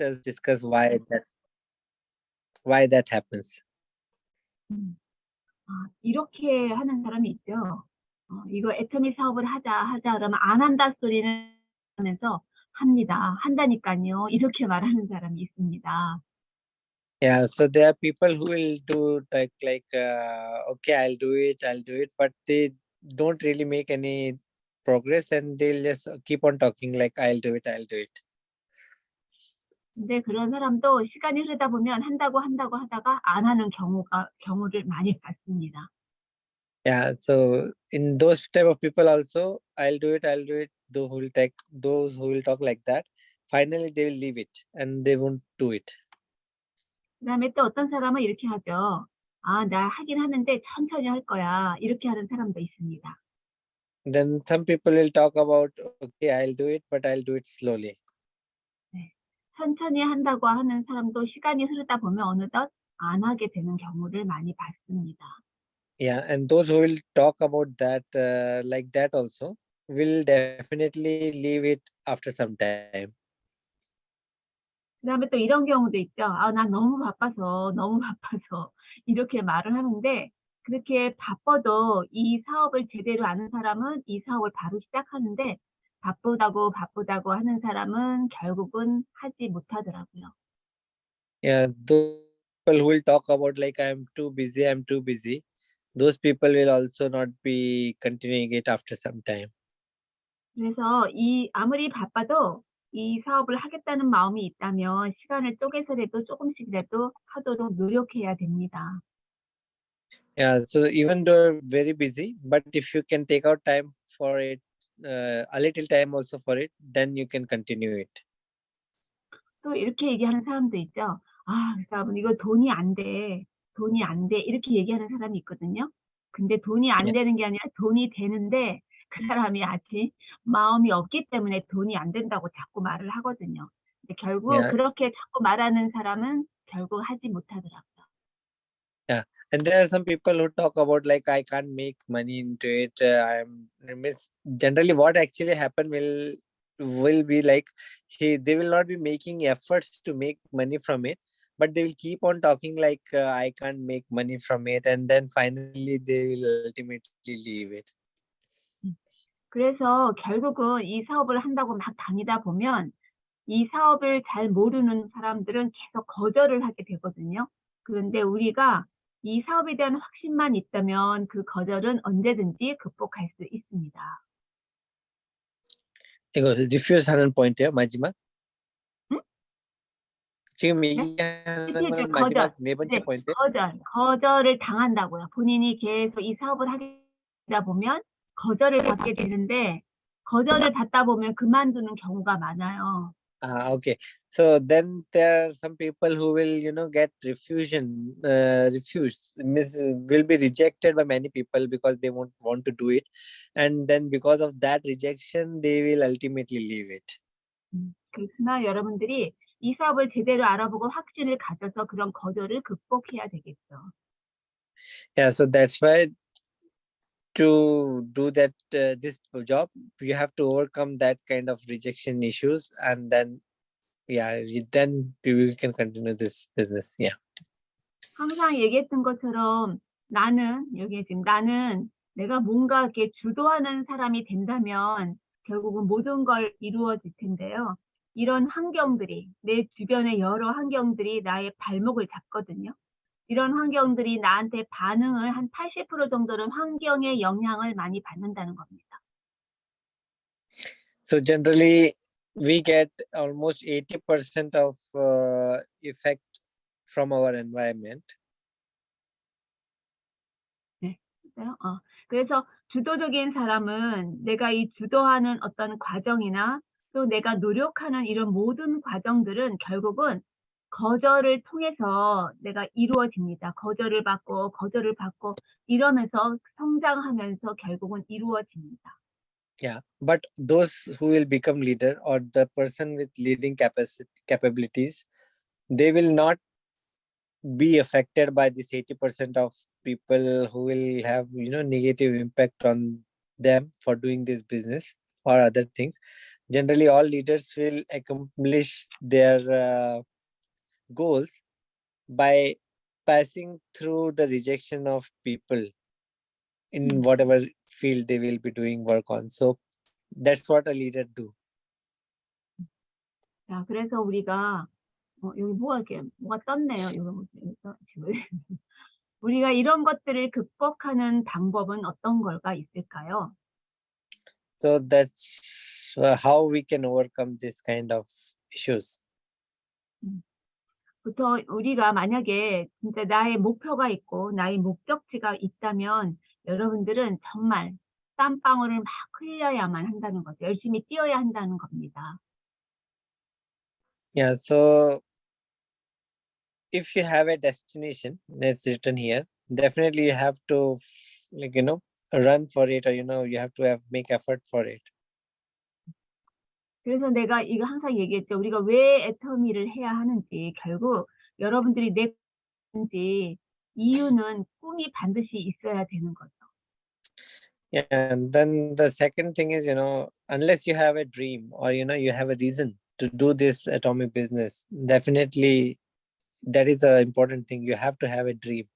us discuss why that happens. 이렇게 하는 사람이 있죠. 이거 애터미 사업을 하자 그러면 안 한다 소리는 하면서 합니다. 한다니까요. 이렇게 말하는 사람이 있습니다. Yeah, so there are people who will do like okay, I'll do it, but they don't really make any progress and they'll just keep on talking like I'll do it. 근데 그런 사람도 시간이 흐르다 보면 한다고 하다가 안 하는 경우를 많이 봤습니다. Yeah, so in those type of people also, I'll do it. Those who will talk like that, finally they will leave it and they won't do it. 그다음에 또 어떤 사람은 이렇게 하죠. 나 하긴 하는데 천천히 할 거야. 이렇게 하는 사람도 있습니다. Then some people will talk about, okay, I'll do it, but I'll do it slowly. 네, 천천히 한다고 하는 사람도 시간이 흐르다 보면 어느덧 안 하게 되는 경우를 많이 봤습니다. Yeah, and those who will talk about that like that also will definitely leave it after some time. 그다음에 또 이런 경우도 있죠. 난 너무 바빠서 이렇게 말을 하는데 그렇게 바빠도 이 사업을 제대로 아는 사람은 이 사업을 바로 시작하는데 바쁘다고 하는 사람은 결국은 하지 못하더라고요. Yeah, those people who will talk about like I'm too busy. Those people will also not be continuing it after some time. 그래서 아무리 바빠도 이 사업을 하겠다는 마음이 있다면 시간을 쪼개서라도 조금씩이라도 하도록 노력해야 됩니다. Yeah, so even though very busy, but if you can take out time for it, a little time also for it, then you can continue it. 또 이렇게 얘기하는 사람도 있죠. 그 사람은 이거 돈이 안 돼. 이렇게 얘기하는 사람이 있거든요. 근데 돈이 안 네. 되는 게 아니라 돈이 되는데 그 사람이 아직 마음이 없기 때문에 돈이 안 된다고 자꾸 말을 하거든요. 근데 결국 Yeah. 그렇게 자꾸 말하는 사람은 결국 하지 못하더라고요. Yeah, and there are some people who talk about like I can't make money into it. Generally what actually happen will be like they will not be making efforts to make money from it, but they will keep on talking like I can't make money from it, and then finally they will ultimately leave it. 그래서 결국은 이 사업을 한다고 막 다니다 보면 이 사업을 잘 모르는 사람들은 계속 거절을 하게 되거든요. 그런데 우리가 이 사업에 대한 확신만 있다면 그 거절은 언제든지 극복할 수 있습니다. 이거 refuse 하는 포인트예요, 마지막? 응? 지금 네? 얘기하는 건 마지막 네 번째 포인트? 거절을 당한다고요. 본인이 계속 이 사업을 하다 보면 거절을 받게 되는데 거절을 받다 보면 그만두는 경우가 많아요. Okay. So then there are some people who will, get refused, will be rejected by many people because they won't want to do it. And then because of that rejection, they will ultimately leave it. 그렇구나. 여러분들이 이 사업을 제대로 알아보고 확신을 가져서 그런 거절을 극복해야 되겠죠. Yeah, so that's why to do that this job, you have to overcome that kind of rejection issues, and then then we can continue this business. Yeah. 항상 얘기했던 것처럼 나는 내가 뭔가 이렇게 주도하는 사람이 된다면 결국은 모든 걸 이루어질 텐데요. 이런 환경들이 내 주변의 여러 환경들이 나의 발목을 잡거든요. 이런 환경들이 나한테 반응을 한 80% 정도는 환경의 영향을 많이 받는다는 겁니다. So generally, we get almost 80% of effect from our environment. 네, 맞아요. 그래서 주도적인 사람은 내가 이 주도하는 어떤 과정이나 또 내가 노력하는 이런 모든 과정들은 결국은 거절을 통해서 내가 이루어집니다. 거절을 받고 이러면서 성장하면서 결국은 이루어집니다. Yeah, but those who will become leader or the person with leading capabilities, they will not be affected by this 80% of people who will have negative impact on them for doing this business or other things. generally all leaders will accomplish their goals by passing through the rejection of people in whatever field they will be doing work on. So that's what a leader do. 자, 그래서 우리가 여기 뭐가 떴네요. 이거 지금. 우리가 이런 것들을 극복하는 방법은 어떤 걸까 있을까요? So that's how we can overcome this kind of issues. 부터 우리가 만약에 진짜 나의 목표가 있고 나의 목적지가 있다면 여러분들은 정말 땀방울을 막 흘려야만 한다는 거죠. 열심히 뛰어야 한다는 겁니다. Yeah, so if you have a destination that's written here, definitely you have to run for it, or you have to make effort for it. 그래서 내가 이거 항상 얘기했죠. 우리가 왜 애터미를 해야 하는지, 결국 여러분들이 내 건지 이유는 꿈이 반드시 있어야 되는 거죠. Yeah, and then the second thing is, unless you have a dream or you have a reason to do this atomic business, definitely that is the important thing. You have to have a dream.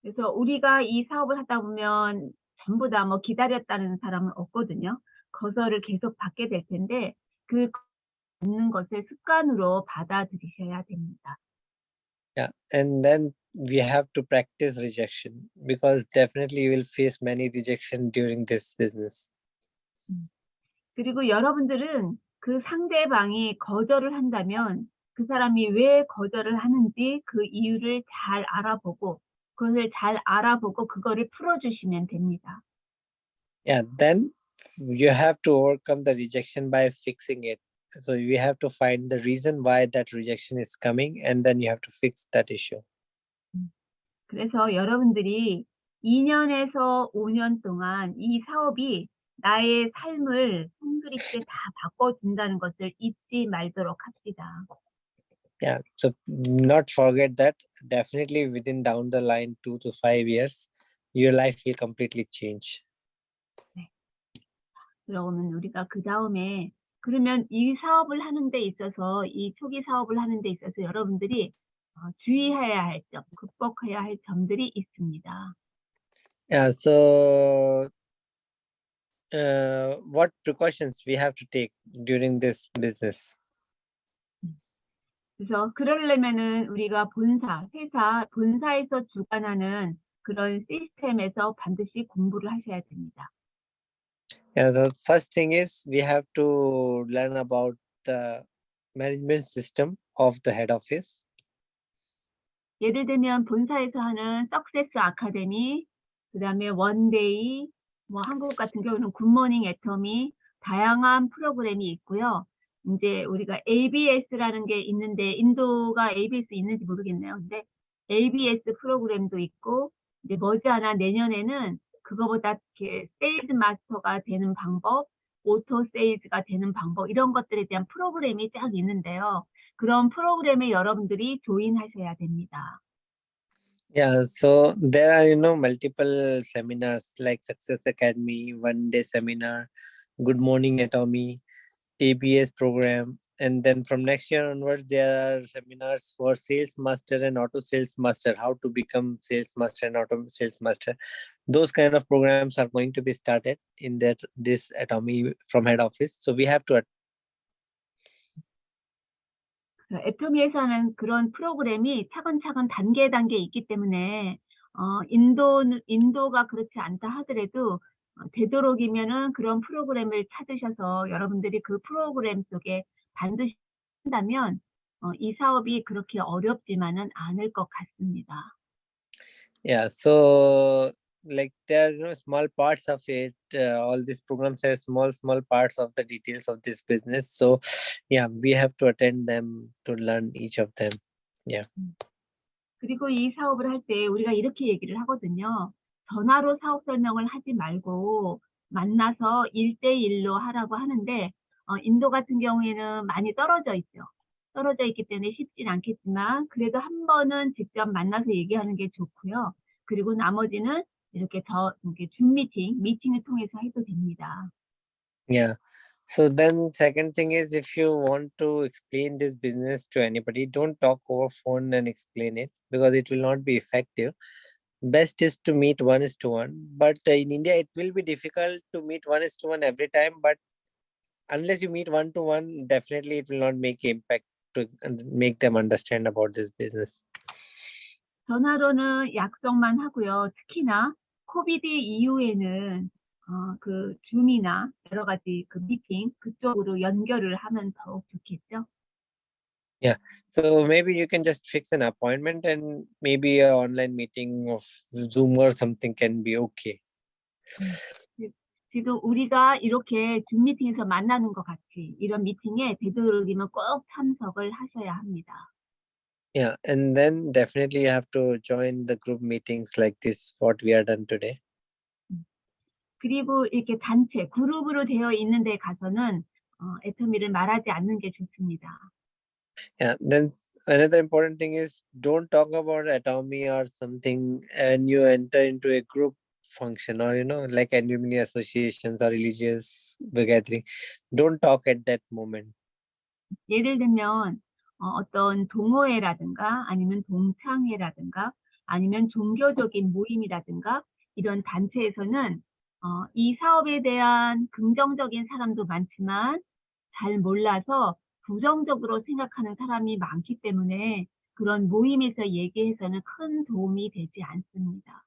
그래서 우리가 이 사업을 하다 보면 전부 다 뭐 기다렸다는 사람은 없거든요. 거절을 계속 받게 될 텐데 그 받는 것을 습관으로 받아들이셔야 됩니다. Yeah, and then we have to practice rejection, because definitely you will face many rejection during this business. 그리고 여러분들은 그 상대방이 거절을 한다면 그 사람이 왜 거절을 하는지 그 이유를 잘 알아보고 그것을 잘 알아보고 그거를 풀어주시면 됩니다. Yeah, then you have to overcome the rejection by fixing it. So you have to find the reason why that rejection is coming, and then you have to fix that issue. 그래서 여러분들이 2년에서 5년 동안 이 사업이 나의 삶을 송두리째 다 바꿔준다는 것을 잊지 말도록 합시다. Yeah, so not forget that definitely within down the line 2 to 5 years, your life will completely change. 그러면 우리가 그 다음에 그러면 이 사업을 하는 데 있어서 이 초기 사업을 하는 데 있어서 여러분들이 주의해야 할 점, 극복해야 할 점들이 있습니다. Yeah, so what precautions we have to take during this business? 그래서 그러려면은 우리가 본사에서 주관하는 그런 시스템에서 반드시 공부를 하셔야 됩니다. Yeah, the first thing is we have to learn about the management system of the head office. 예를 들면 본사에서 하는 석세스 아카데미, 그다음에 원데이, 뭐 한국 같은 경우는 굿모닝 애터미, 다양한 프로그램이 있고요. 이제 우리가 ABS라는 게 있는데 인도가 ABS 있는지 모르겠네요. 근데 ABS 프로그램도 있고 이제 머지않아 내년에는 그거보다 이렇게 세일즈 마스터가 되는 방법, 오토 세일즈가 되는 방법 이런 것들에 대한 프로그램이 쫙 있는데요. 그런 프로그램에 여러분들이 조인하셔야 됩니다. Yeah, so there are multiple seminars like Success Academy, one day seminar, Good Morning Atomy, ABS program, and then from next year onwards there are seminars for sales master and auto sales master, how to become sales master and auto sales master. Those kind of programs are going to be started in this Atomy from head office. So we have to 애터미에서 하는 그런 프로그램이 차근차근 단계 있기 때문에 인도가 그렇지 않다 하더라도 되도록이면은 그런 프로그램을 찾으셔서 여러분들이 그 프로그램 속에 반드시 한다면 이 사업이 그렇게 어렵지만은 않을 것 같습니다. Yeah, so like there are small parts of it. All these programs are small parts of the details of this business. So yeah, we have to attend them to learn each of them. Yeah. 그리고 이 사업을 할 때 우리가 이렇게 얘기를 하거든요. 전화로 사업 설명을 하지 말고 만나서 1대1로 하라고 하는데 인도 같은 경우에는 많이 떨어져 있죠. 떨어져 있기 때문에 쉽진 않겠지만 그래도 한 번은 직접 만나서 얘기하는 게 좋고요. 그리고 나머지는 이렇게 줌 미팅을 통해서 해도 됩니다. Yeah. So then second thing is, if you want to explain this business to anybody, don't talk over phone and explain it, because it will not be effective. Best is to meet one is to one. But in India, it will be difficult to meet one is to one every time. But unless you meet one to one, definitely it will not make impact to make them understand about this business. 전화로는 약속만 하고요. 특히나 코비드 이후에는 그 줌이나 여러 가지 그 미팅 그쪽으로 연결을 하면 더욱 좋겠죠. Yeah. So maybe you can just fix an appointment, and maybe a online meeting of Zoom or something can be okay. 지- 지금 우리가 이렇게 줌 미팅에서 만나는 것 같이 이런 미팅에 되도록이면 꼭 참석을 하셔야 합니다. Yeah, and then definitely you have to join the group meetings like this, what we are done today. 그리고 이렇게 단체, 그룹으로 되어 있는 데 가서는 애터미를 말하지 않는 게 좋습니다. Yeah, then another important thing is, don't talk about Atomy or something and you enter into a group function, or like alumni associations or religious gathering. Don't talk at that moment. 예를 들면 어떤 동호회라든가 아니면 동창회라든가 아니면 종교적인 모임이라든가 이런 단체에서는 이 사업에 대한 긍정적인 사람도 많지만 잘 몰라서 부정적으로 생각하는 사람이 많기 때문에 그런 모임에서 얘기해서는 큰 도움이 되지 않습니다.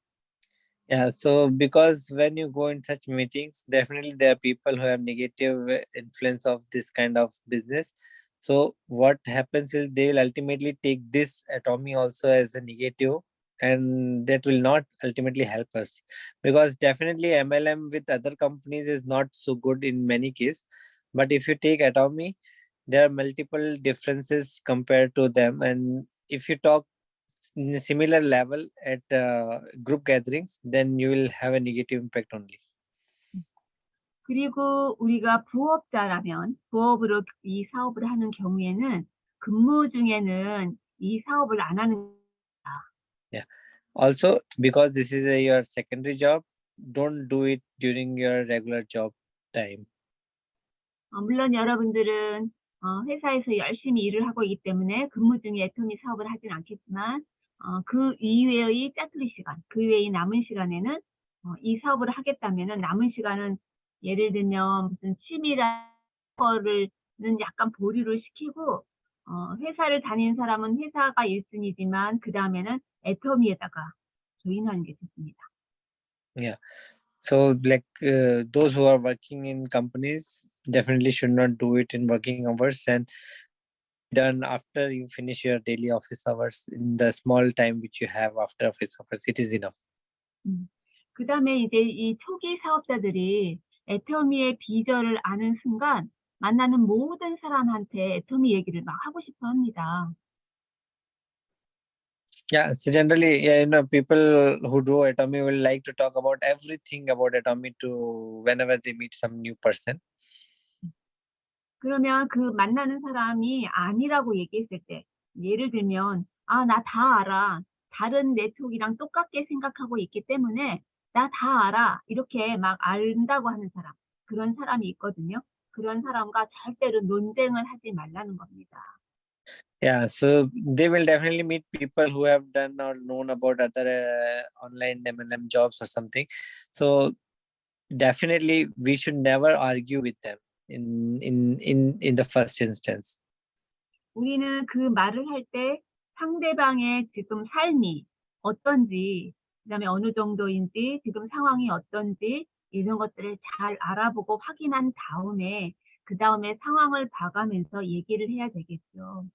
Yeah, so because when you go in such meetings, definitely there are people who have negative influence of this kind of business. So what happens is they will ultimately take this Atomy also as a negative, and that will not ultimately help us, because definitely MLM with other companies is not so good in many cases. But if you take Atomy, there are multiple differences compared to them, and if you talk in a similar level at group gatherings, then you will have a negative impact only. 그리고 우리가 부업자라면 부업으로 이 사업을 하는 경우에는 근무 중에는 이 사업을 안 하는 Yeah. Also, because this is your secondary job, don't do it during your regular job time. 물론 여러분들은 회사에서 열심히 일을 하고 있기 때문에 근무 중에 애터미 사업을 하진 않겠지만 그 이외의 짜투리 시간, 그 외의 남은 시간에는 이 사업을 하겠다면은 남은 시간은 예를 들면 무슨 취미라 거를 약간 보류를 시키고 회사를 다니는 사람은 회사가 1순위지만 그 다음에는 애터미에다가 조인하는 게 좋습니다. Yeah. So like those who are working in companies definitely should not do it in working hours, and done after you finish your daily office hours, in the small time which you have after office hours, it is enough. 그 다음에 이제 이 초기 사업자들이 애터미의 비결을 아는 순간 만나는 모든 사람한테 애터미 얘기를 막 하고 싶어 합니다. Yeah, so generally, people who do Atomy will like to talk about everything about Atomy to whenever they meet some new person. 그러면 그 만나는 사람이 아니라고 얘기했을 때, 예를 들면, 나 다 알아. 다른 네트워크랑 똑같게 생각하고 있기 때문에 나 다 알아. 이렇게 막 안다고 하는 사람. 그런 사람이 있거든요. 그런 사람과 절대로 논쟁을 하지 말라는 겁니다. Yeah, so they will definitely meet people who have done or known about other online MLM jobs or something. So definitely we should never argue with them in the first instance. 우리는 그 말을 할 때 상대방의 지금 삶이 어떤지, 그다음에 어느 정도인지, 지금 상황이 어떤지 이런 것들을 잘 알아보고 확인한 다음에 그다음에 상황을 봐가면서 얘기를 해야 되겠죠.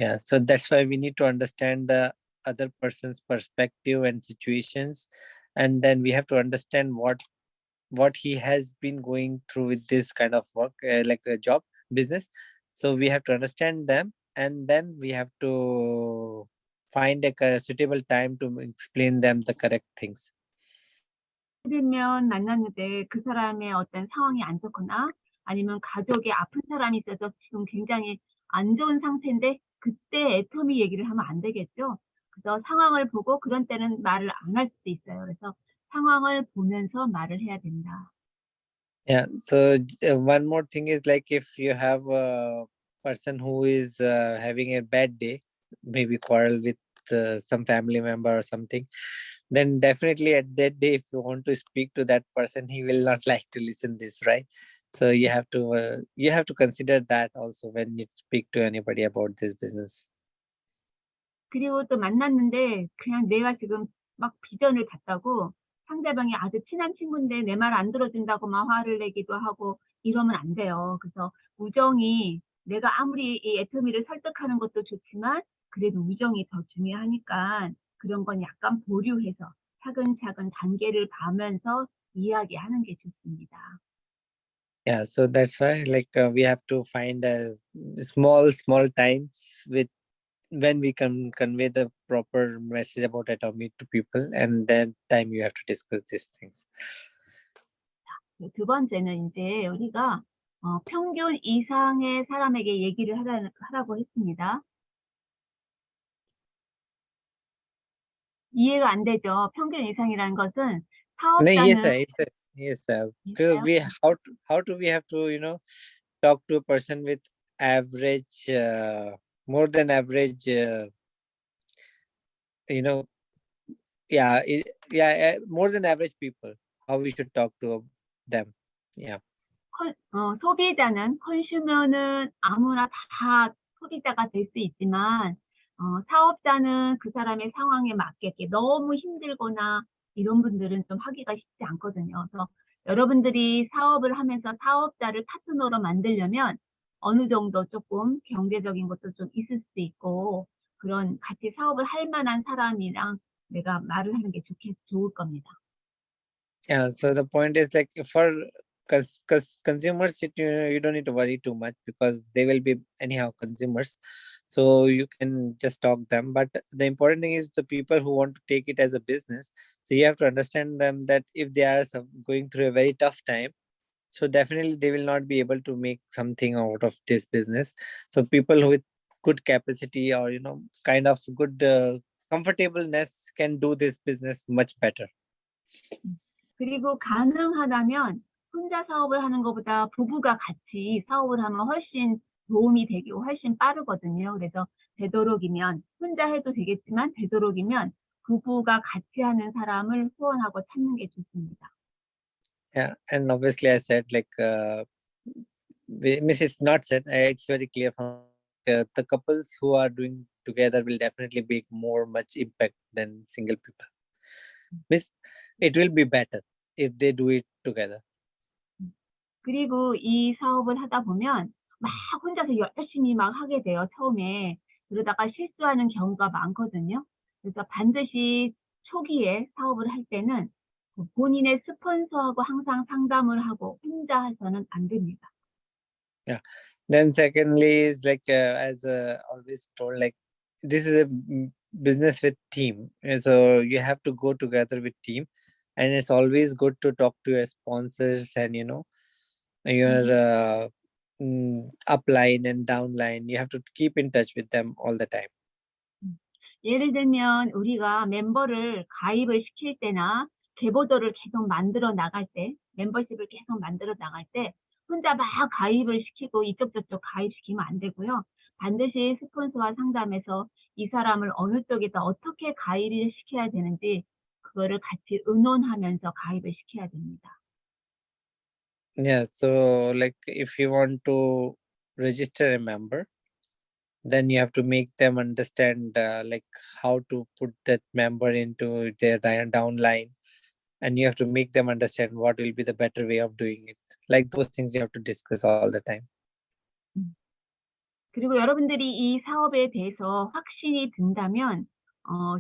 Yeah, so that's why we need to understand the other person's perspective and situations, and then we have to understand what he has been going through with this kind of work, like a job business. So we have to understand them, and then we have to find a suitable time to explain them the correct things. 들면 만났는데 그 사람의 어떤 상황이 안 좋거나 아니면 가족에 아픈 사람이 있어서 지금 굉장히 안 좋은 상태인데 그때 애터미 얘기를 하면 안 되겠죠. 그래서 상황을 보고 그런 때는 말을 안 할 수도 있어요. 그래서 상황을 보면서 말을 해야 된다. Yeah. So one more thing is like if you have a person who is having a bad day, maybe quarrel with some family member or something, then definitely at that day, if you want to speak to that person, he will not like to listen this, right? So you have to consider that also when you speak to anybody about this business. 그리고 또 만났는데 그냥 내가 지금 막 비전을 갖다고 상대방이 아주 친한 친구인데 내 말 안 들어준다고 막 화를 내기도 하고 이러면 안 돼요. 그래서 우정이 내가 아무리 이 애터미를 설득하는 것도 좋지만 그래도 우정이 더 중요하니까 그런 건 약간 보류해서 차근차근 단계를 봐면서 이야기하는 게 좋습니다. Yeah, so that's why like we have to find a small times with when we can convey the proper message about atomy to people, and that time you have to discuss these things. 두 번째는 이제 우리가 평균 이상의 사람에게 얘기를 하라고 했습니다. 이해가 안 되죠? 평균 이상이라는 것은 No, yes, 사업자는 sir, yes, sir, yes, sir. Because 있어요? we how do we have to talk to a person with average more than average you know yeah more than average people, how we should talk to them. Yeah. 소비자는 컨슈머는 아무나 다 소비자가 될 수 있지만 사업자는 그 사람의 상황에 맞게 너무 힘들거나 이런 분들은 좀 하기가 쉽지 않거든요. 그래서 여러분들이 사업을 하면서 사업자를 파트너로 만들려면 어느 정도 조금 경제적인 것도 좀 있을 수도 있고 그런 같이 사업을 할 만한 사람이랑 내가 말을 하는 게 좋을 겁니다. Yeah, so the point is like for consumers, you don't need to worry too much because they will be anyhow consumers, so you can just talk them. But the important thing is the people who want to take it as a business. So you have to understand them that if they are going through a very tough time, so definitely they will not be able to make something out of this business. So people with good capacity or kind of good comfortableness can do this business much better. 그리고 가능하다면 혼자 사업을 하는 것보다 부부가 같이 사업을 하면 훨씬 도움이 되고 훨씬 빠르거든요. 그래서 되도록이면 혼자 해도 되겠지만 되도록이면 부부가 같이 하는 사람을 후원하고 찾는 게 좋습니다. Yeah, and obviously I said like Mrs. Not said, it's very clear from the couples who are doing together will definitely make much impact than single people. Miss, it will be better if they do it together. 그리고 이 사업을 하다 보면 막 혼자서 열심히 막 하게 돼요, 처음에. 그러다가 실수하는 경우가 많거든요. 그래서 반드시 초기에 사업을 할 때는 본인의 스폰서하고 항상 상담을 하고 혼자 해서는 안 됩니다. Yeah. Then secondly is like as always told, like this is a business with team, so you have to go together with team, and it's always good to talk to your sponsors and your upline and downline. You have to keep in touch with them all the time. 예를 들면 우리가 멤버를 가입을 시킬 때나 계보도를 계속 만들어 나갈 때, 멤버십을 계속 만들어 나갈 때 혼자 막 가입을 시키고 이쪽 저쪽 가입시키면 안 되고요. 반드시 스폰서와 상담해서 이 사람을 어느 쪽에다 어떻게 가입을 시켜야 되는지 그거를 같이 의논하면서 가입을 시켜야 됩니다. Yeah, so like if you want to register a member, then you have to make them understand like how to put that member into their downline, and you have to make them understand what will be the better way of doing it. Like those things you have to discuss all the time. 그리고 여러분들이 이 사업에 대해서 확신이 든다면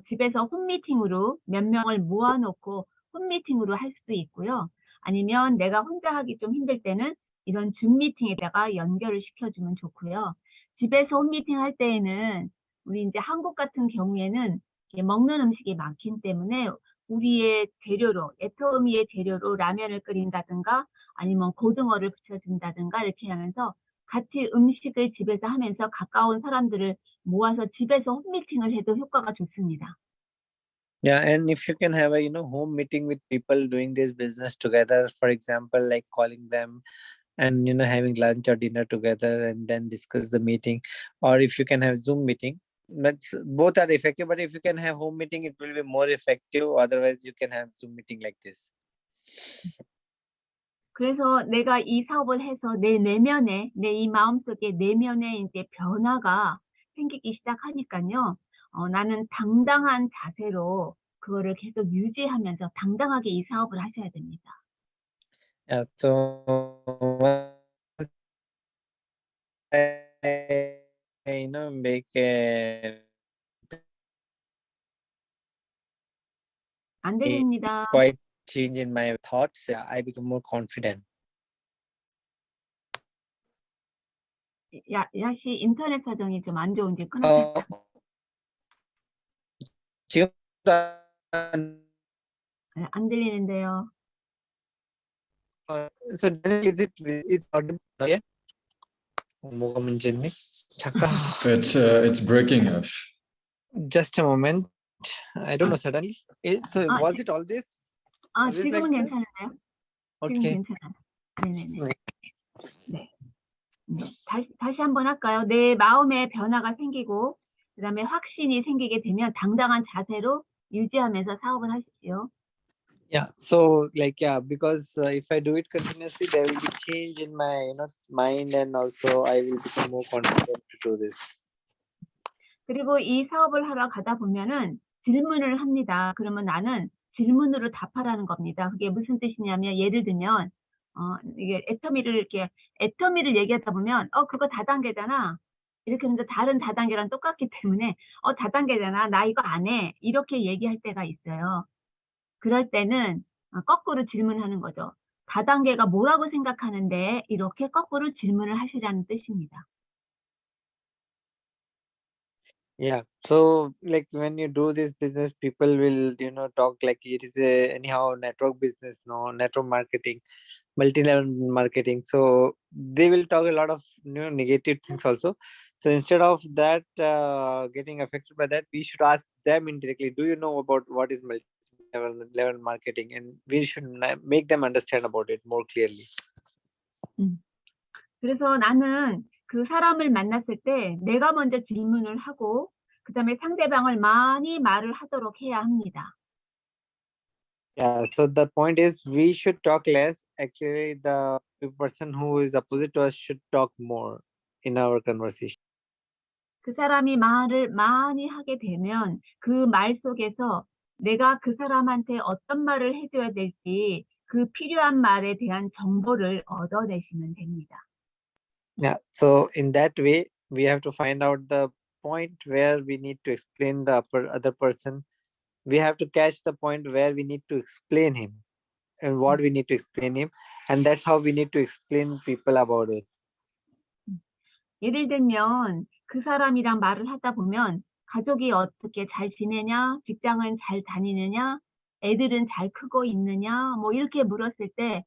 집에서 홈미팅으로 몇 명을 모아놓고 홈미팅으로 할 수도 있고요. 아니면 내가 혼자 하기 좀 힘들 때는 이런 줌미팅에다가 연결을 시켜주면 좋고요. 집에서 홈미팅 할 때에는 우리 이제 한국 같은 경우에는 먹는 음식이 많기 때문에 우리의 재료로, 애터미의 재료로 라면을 끓인다든가 아니면 고등어를 부쳐준다든가 이렇게 하면서 같이 음식을 집에서 하면서 가까운 사람들을 모아서 집에서 홈미팅을 해도 효과가 좋습니다. Yeah, and if you can have a home meeting with people doing this business together, for example, like calling them and having lunch or dinner together and then discuss the meeting, or if you can have Zoom meeting, but both are effective. But if you can have home meeting, it will be more effective. Otherwise, you can have Zoom meeting like this. 그래서 내가 이 사업을 해서 내 내면에, 내 이 마음속에 내면에 이제 변화가 생기기 시작하니까요. 나는 당당한 자세로 그거를 계속 유지하면서 당당하게 이 사업을 하셔야 됩니다. Yeah, so once make a 안 들립니다. quite change in my thoughts, I become more confident. 야씨 인터넷 사정이 좀 안 좋은지 끊으세요. 지금 안 들리는데요. so is it audible? Yeah. 뭐가 문제니? 잠깐. It's breaking, Yash. Just a moment. I don't know. Suddenly. So was it all this? 아, Is it 지금은 like this? 괜찮은데요? 지금 Okay. 괜찮아요. 네네네. 네. 다시 한번 할까요? 내 마음에 변화가 생기고 그다음에 확신이 생기게 되면 당당한 자세로 유지하면서 사업을 하십시오. Yeah. So because if I do it continuously, there will be change in my mind, and also I will become more confident to do this. 그리고 이 사업을 하러 가다 보면은 질문을 합니다. 그러면 나는 질문으로 답하라는 겁니다. 그게 무슨 뜻이냐면 예를 들면 이게 애터미를 얘기하다 보면 그거 다단계잖아. 이렇게 하면서 다른 다단계랑 똑같기 때문에 다단계잖아. 나 이거 안 해. 이렇게 얘기할 때가 있어요. 그럴 때는 거꾸로 질문하는 거죠. 다단계가 뭐라고 생각하는데 이렇게 거꾸로 질문을 하시라는 뜻입니다. Yeah. So when you do this business, people will talk like it is anyhow network business, no network marketing, multi-level marketing. So they will talk a lot of negative things also. So instead of that getting affected by that, we should ask them indirectly, do you know about what is multi-level marketing? And we should make them understand about it more clearly. 그래서 나는 그 사람을 만났을 때 내가 먼저 질문을 하고 그다음에 상대방을 많이 말을 하도록 해야 합니다. Yeah, so the point is we should talk less. Actually, the person who is opposite to us should talk more in our conversation. 그 사람이 말을 많이 하게 되면 그 말 속에서 내가 그 사람한테 어떤 말을 해줘야 될지 그 필요한 말에 대한 정보를 얻어내시면 됩니다. Yeah, so in that way, we have to find out the point where we need to explain the other person. We have to catch the point where we need to explain him and what we need to explain him. And that's how we need to explain people about it. 예를 들면 그 사람이랑 말을 하다 보면 가족이 어떻게 잘 지내냐, 직장은 잘 다니느냐, 애들은 잘 크고 있느냐, 뭐 이렇게 물었을 때,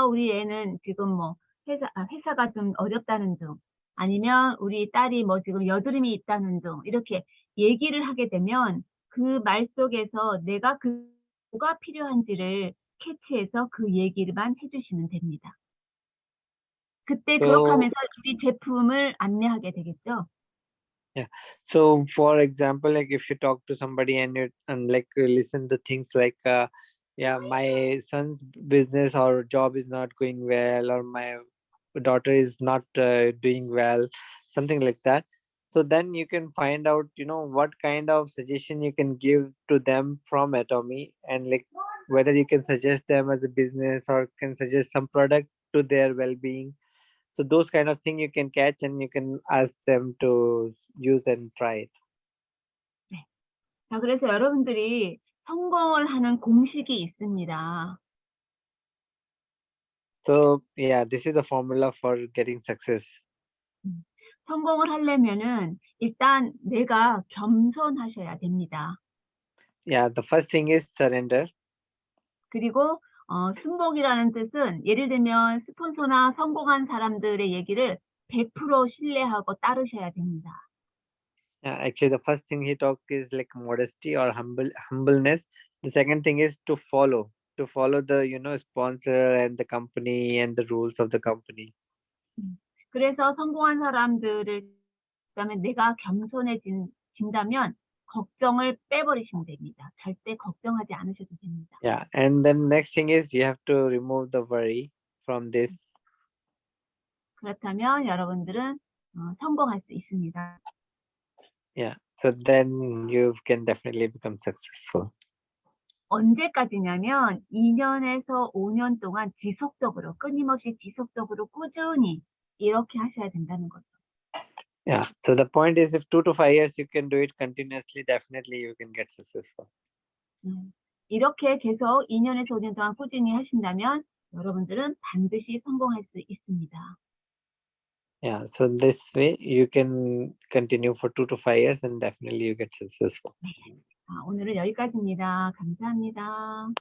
우리 애는 지금 뭐 회사가 좀 어렵다는 둥, 아니면 우리 딸이 뭐 지금 여드름이 있다는 둥, 이렇게 얘기를 하게 되면 그 말 속에서 내가 뭐가 필요한지를 캐치해서 그 얘기를만 해주시면 됩니다. 그때 그렇게 하면서 우리 제품을 안내하게 되겠죠? Yeah. So for example, if you talk to somebody and you listen to things like, my son's business or job is not going well, or my daughter is not doing well, something like that. So then you can find out, what kind of suggestion you can give to them from Atomy, and whether you can suggest them as a business or can suggest some product to their well-being. So those kind of thing you can catch and you can ask them to use and try it. 네. 자, 그래서 여러분들이 성공을 하는 공식이 있습니다. So yeah, this is the formula for getting success. 성공을 하려면은 일단 내가 겸손하셔야 됩니다. Yeah, the first thing is surrender. 그리고 순복이라는 뜻은 예를 들면 스폰서나 성공한 사람들의 얘기를 100% 신뢰하고 따르셔야 됩니다. Yeah, actually, the first thing he talked is like modesty or humbleness. The second thing is to follow the sponsor and the company and the rules of the company. 그래서 성공한 사람들을 그다음에 내가 겸손해진다면 걱정을 빼버리시면 됩니다. 절대 걱정하지 않으셔도 됩니다. Yeah, and then next thing is you have to remove the worry from this. 그렇다면 여러분들은 성공할 수 있습니다. Yeah, so then you can definitely become successful. 언제까지냐면 2년에서 5년 동안 지속적으로 끊임없이 지속적으로 꾸준히 이렇게 하셔야 된다는 거죠. Yeah, so the point is if 2 to 5 years you can do it continuously, definitely you can get successful. 이렇게 계속 2년에서 5년 동안 꾸준히 하신다면 여러분들은 반드시 성공할 수 있습니다. Yeah, so this way you can continue for 2 to 5 years and definitely you get successful. 오늘은 여기까지입니다. 감사합니다.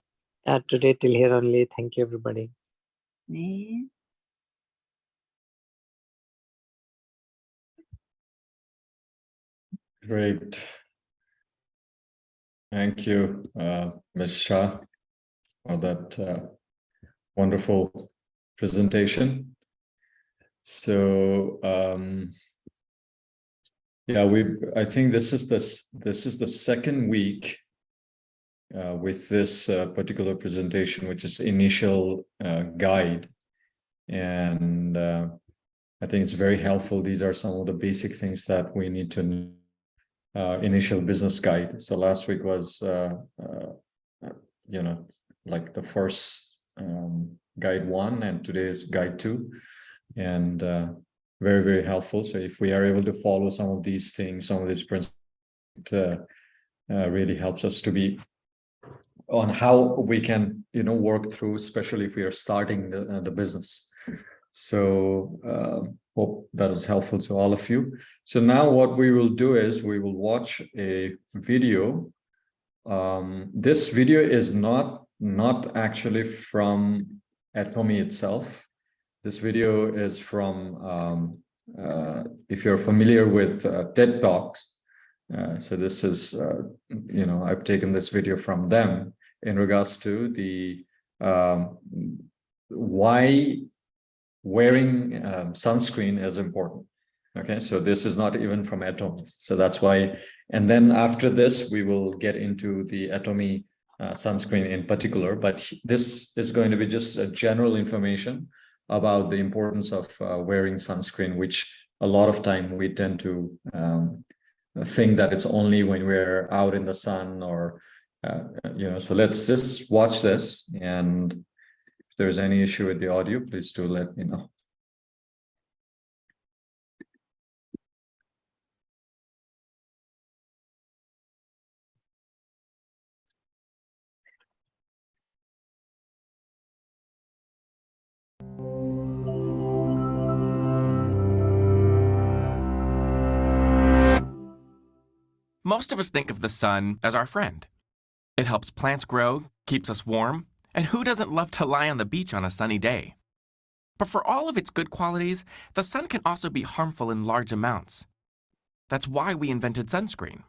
Yeah, today till here only. Thank you, everybody. 네. Great. Thank you, Ms. Shah, for that wonderful presentation. So, yeah, I think this is the second week with this particular presentation, which is initial guide, and I think it's very helpful. These are some of the basic things that we need to know. Initial business guide. So last week was, like the first guide 1, and today is guide 2, and very, very helpful. So if we are able to follow some of these things, some of these principles, it really helps us to be on how we can, work through, especially if we are starting the business. So hope that is helpful to all of you. So now what we will do is we will watch a video. This video is not actually from Atomy itself. This video is from, if you're familiar with TED Talks. So this is, I've taken this video from them in regards to the why wearing sunscreen is important. Okay, so this is not even from Atomy. So that's why, and then after this, we will get into the Atomy sunscreen in particular, but this is going to be just a general information about the importance of wearing sunscreen, which a lot of time we tend to think that it's only when we're out in the sun or, so let's just watch this, and if there's any issue with the audio, please do let me know. Most of us think of the sun as our friend. It helps plants grow, keeps us warm, and who doesn't love to lie on the beach on a sunny day? But for all of its good qualities, the sun can also be harmful in large amounts. That's why we invented sunscreen.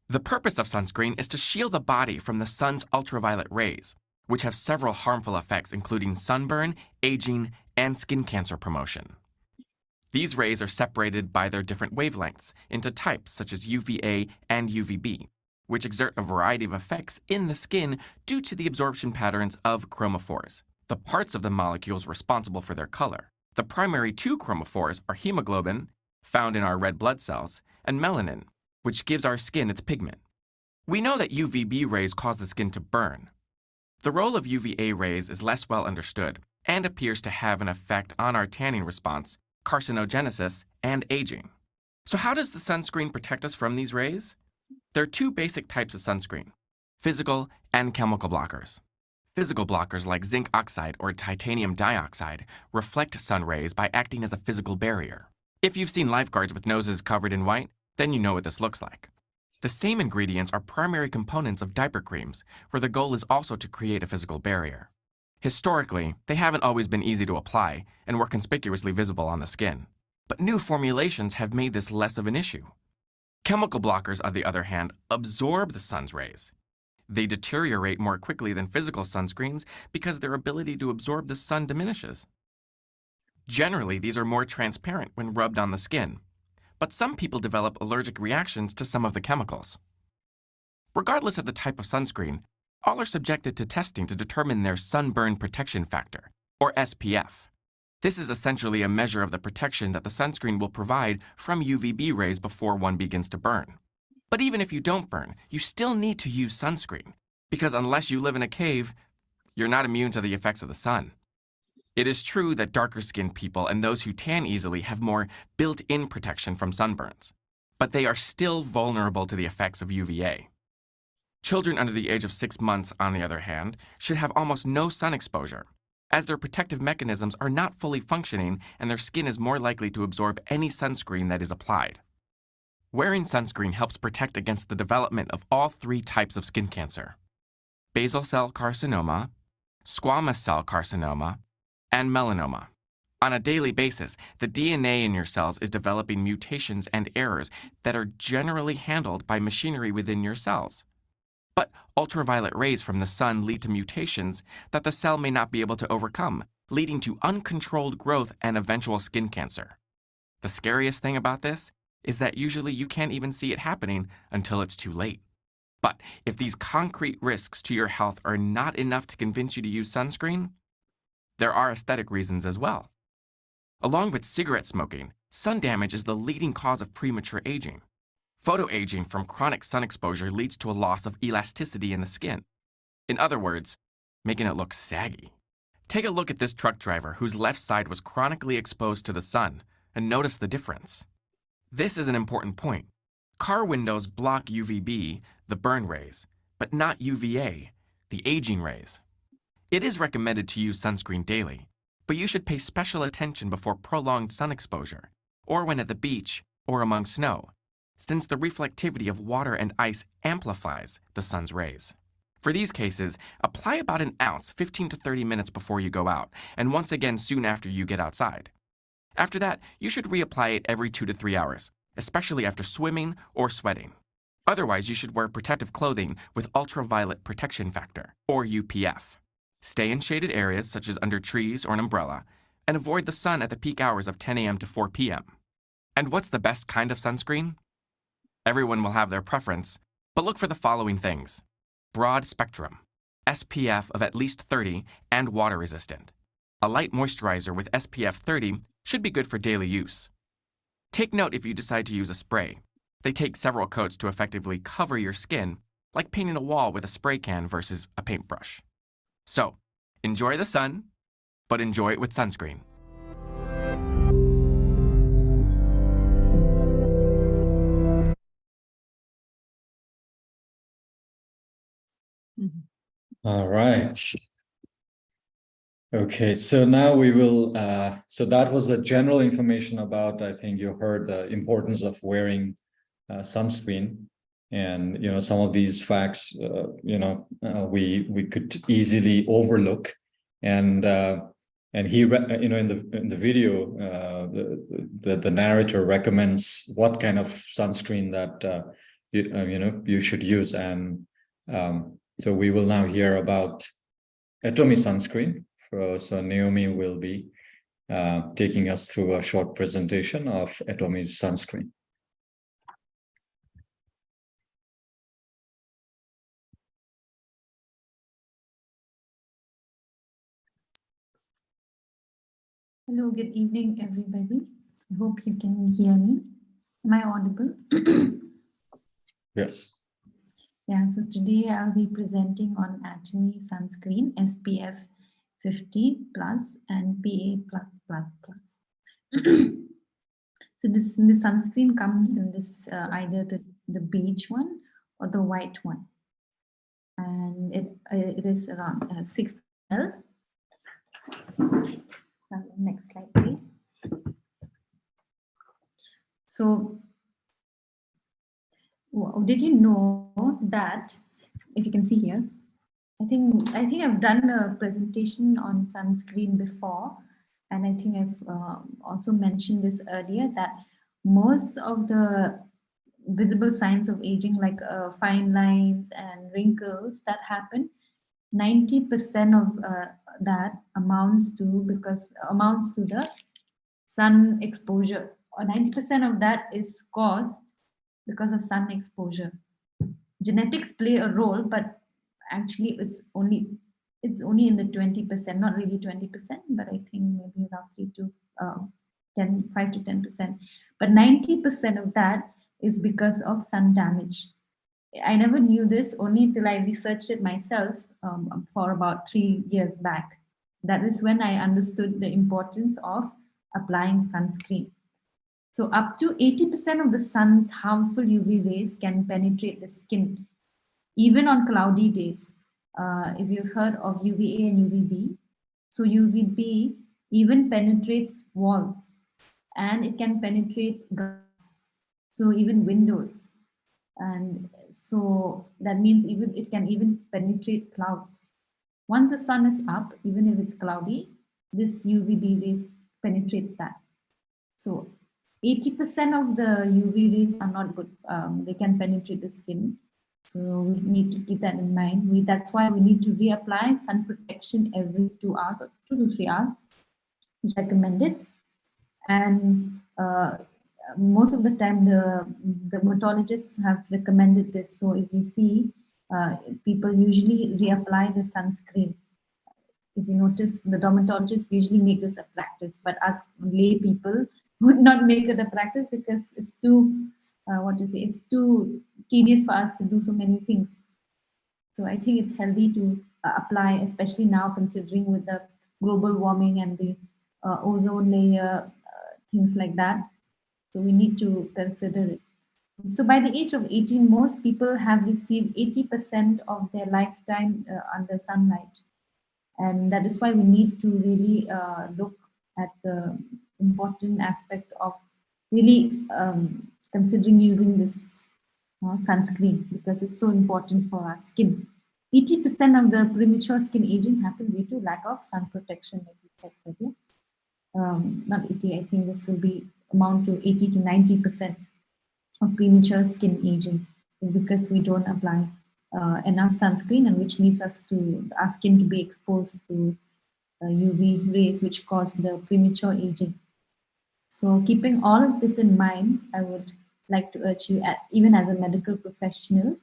The purpose of sunscreen is to shield the body from the sun's ultraviolet rays, which have several harmful effects including sunburn, aging, and skin cancer promotion. These rays are separated by their different wavelengths into types such as UVA and UVB, which exert a variety of effects in the skin due to the absorption patterns of chromophores, the parts of the molecules responsible for their color. The primary two chromophores are hemoglobin, found in our red blood cells, and melanin, which gives our skin its pigment. We know that UVB rays cause the skin to burn. The role of UVA rays is less well understood and appears to have an effect on our tanning response, carcinogenesis, and aging. So how does the sunscreen protect us from these rays? There are two basic types of sunscreen: physical and chemical blockers. Physical blockers like zinc oxide or titanium dioxide reflect sun rays by acting as a physical barrier. If you've seen lifeguards with noses covered in white, then you know what this looks like. The same ingredients are primary components of diaper creams, where the goal is also to create a physical barrier. Historically, they haven't always been easy to apply and were conspicuously visible on the skin. But new formulations have made this less of an issue. Chemical blockers, on the other hand, absorb the sun's rays. They deteriorate more quickly than physical sunscreens because their ability to absorb the sun diminishes. Generally, these are more transparent when rubbed on the skin, but some people develop allergic reactions to some of the chemicals. Regardless of the type of sunscreen, all are subjected to testing to determine their sunburn protection factor, or SPF. This is essentially a measure of the protection that the sunscreen will provide from UVB rays before one begins to burn. But even if you don't burn, you still need to use sunscreen, because unless you live in a cave, you're not immune to the effects of the sun. It is true that darker-skinned people and those who tan easily have more built-in protection from sunburns, but they are still vulnerable to the effects of UVA. Children under the age of 6 months, on the other hand, should have almost no sun exposure, as their protective mechanisms are not fully functioning and their skin is more likely to absorb any sunscreen that is applied. Wearing sunscreen helps protect against the development of all 3 types of skin cancer: basal cell carcinoma, squamous cell carcinoma, and melanoma. On a daily basis, the DNA in your cells is developing mutations and errors that are generally handled by machinery within your cells. But ultraviolet rays from the sun lead to mutations that the cell may not be able to overcome, leading to uncontrolled growth and eventual skin cancer. The scariest thing about this is that usually you can't even see it happening until it's too late. But if these concrete risks to your health are not enough to convince you to use sunscreen, there are aesthetic reasons as well. Along with cigarette smoking, sun damage is the leading cause of premature aging. Photoaging from chronic sun exposure leads to a loss of elasticity in the skin. In other words, making it look saggy. Take a look at this truck driver whose left side was chronically exposed to the sun and notice the difference. This is an important point. Car windows block UVB, the burn rays, but not UVA, the aging rays. It is recommended to use sunscreen daily, but you should pay special attention before prolonged sun exposure, or when at the beach or among snow, since the reflectivity of water and ice amplifies the sun's rays. For these cases, apply about an ounce 15 to 30 minutes before you go out, and once again soon after you get outside. After that, you should reapply it every 2 to 3 hours, especially after swimming or sweating. Otherwise, you should wear protective clothing with ultraviolet protection factor, or UPF. Stay in shaded areas such as under trees or an umbrella, and avoid the sun at the peak hours of 10 a.m. to 4 p.m. And what's the best kind of sunscreen? Everyone will have their preference, but look for the following things: broad spectrum, SPF of at least 30 and water resistant. A light moisturizer with SPF 30 should be good for daily use. Take note if you decide to use a spray. They take several coats to effectively cover your skin, like painting a wall with a spray can versus a paintbrush. So, enjoy the sun, but enjoy it with sunscreen. All right. Okay, so now we will, so that was the general information about, I think you heard the importance of wearing sunscreen. And, you know, some of these facts, we could easily overlook. And he, in the video, the narrator recommends what kind of sunscreen that, you should use. And so we will now hear about Atomy sunscreen. So Naomi will be taking us through a short presentation of Atomy's sunscreen. Hello, good evening, everybody. I hope you can hear me. Am I audible? Yes. Yeah, so today I'll be presenting on Atomy sunscreen SPF 50 plus and PA+++. So this sunscreen comes in this either the beige one or the white one, and it is around 6 ml. Next slide, please. So, did you know that, if you can see here, I think I've done a presentation on sunscreen before, and I think I've also mentioned this earlier, that most of the visible signs of aging like fine lines and wrinkles that happen. 90% of that amounts to the sun exposure, or 90% of that is caused because of sun exposure. Genetics play a role, but actually it's only in the 20%, not really 20%, but I think maybe roughly to 5 to 10%. But 90% of that is because of sun damage. I never knew this only till I researched it myself for about 3 years back. That is when I understood the importance of applying sunscreen. So up to 80% of the sun's harmful UV rays can penetrate the skin, even on cloudy days. If you've heard of UVA and UVB, so UVB even penetrates walls, and it can penetrate glass, so even windows. And so that means even it can even penetrate clouds. Once the sun is up, even if it's cloudy, this UVB rays penetrates that. So 80% of the UV rays are not good. They can penetrate the skin. So we need to keep that in mind. That's why we need to reapply sun protection every 2 hours or 2 to 3 hours, is recommended. And most of the time the dermatologists have recommended this. So if you see, people usually reapply the sunscreen. If you notice, the dermatologists usually make this a practice, but us lay people would not make it a practice because it's too, it's too tedious for us to do so many things. So I think it's healthy to apply, especially now considering with the global warming and the ozone layer, things like that. So we need to consider it. So by the age of 18, most people have received 80% of their lifetime under sunlight. And that is why we need to really look at the important aspect of really considering using this sunscreen, because it's so important for our skin. 80% of the premature skin aging happens due to lack of sun protection, like we said earlier. Not 80, I think this will be amount to 80 to 90% of premature skin aging is because we don't apply enough sunscreen, and which leads us to our skin to be exposed to UV rays, which cause the premature aging. So keeping all of this in mind, I would like to urge you, even as a medical professional,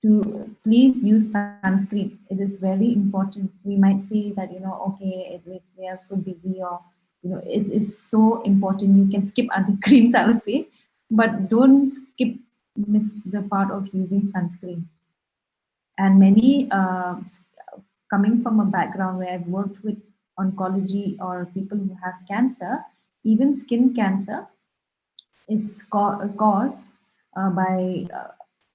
to please use sunscreen. It is very important. We might say that, okay, we are so busy, or, it is so important. You can skip other creams, I would say, but don't miss the part of using sunscreen. And many, coming from a background where I've worked with oncology or people who have cancer, even skin cancer is caused by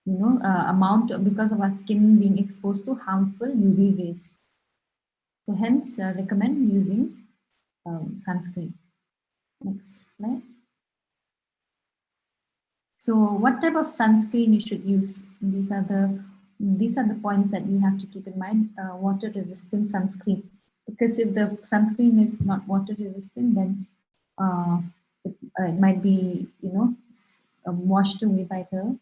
because of our skin being exposed to harmful UV rays. So hence recommend using sunscreen. Next slide. So what type of sunscreen you should use? These are the points that you have to keep in mind. Water resistant sunscreen, because if the sunscreen is not water resistant, then it might be washed away by the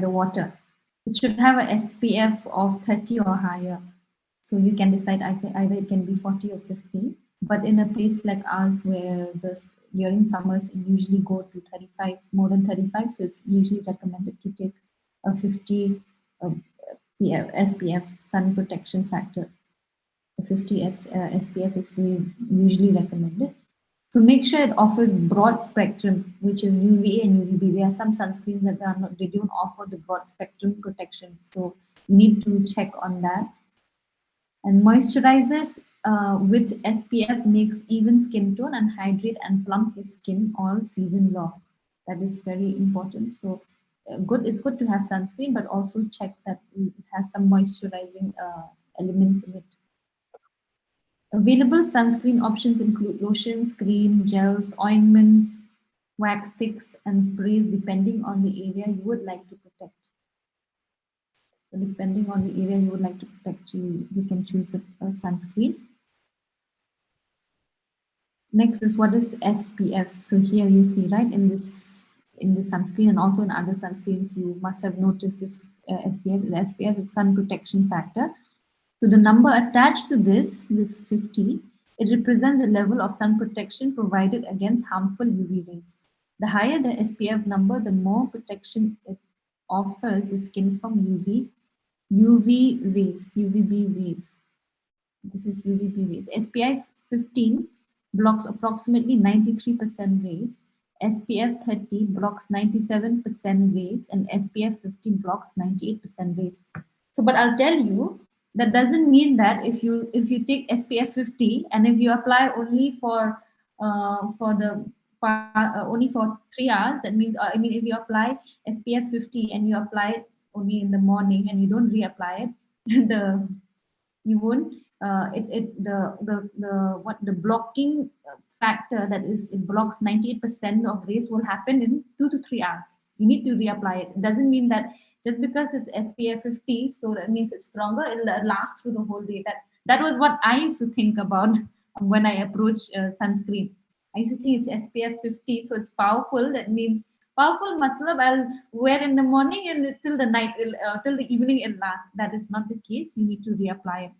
water. It should have a SPF of 30 or higher. So you can decide either it can be 40 or 50. But in a place like ours, where during summers it usually go to 35, more than 35, so it's usually recommended to take a 50 SPF, sun protection factor. A 50 SPF is usually recommended. So make sure it offers broad spectrum, which is UVA and UVB. There are some sunscreens that they don't offer the broad spectrum protection. So you need to check on that. And moisturizers with SPF makes even skin tone and hydrate and plump your skin all season long. That is very important. So it's good to have sunscreen, but also check that it has some moisturizing elements in it. Available sunscreen options include lotions, cream, gels, ointments, wax sticks, and sprays, depending on the area you would like to protect. So depending on the area you would like to protect, you can choose a sunscreen. Next is what is SPF. So here you see, right, in this sunscreen and also in other sunscreens, you must have noticed this SPF. The SPF is sun protection factor. So the number attached to this 50, it represents the level of sun protection provided against harmful UV rays. The higher the SPF number, the more protection it offers the skin from UVB rays. This is UVB rays. SPF 15 blocks approximately 93% rays. SPF 30 blocks 97% rays, and SPF 50 blocks 98% rays. So, but I'll tell you, that doesn't mean that if you take SPF 50 and if you apply only for only for 3 hours, that means I mean, if you apply SPF 50 and you apply it only in the morning and you don't reapply it, you won't the blocking factor, that is, it blocks 98% of rays, will happen in 2 to 3 hours. You need to reapply it. It doesn't mean that just because it's SPF 50, so that means it's stronger, it'll last through the whole day. That was what I used to think about when I approach sunscreen. I used to think it's SPF 50, so it's powerful. That means powerful matlab I'll wear in the morning and till the night, till the evening it lasts. That is not the case. You need to reapply it,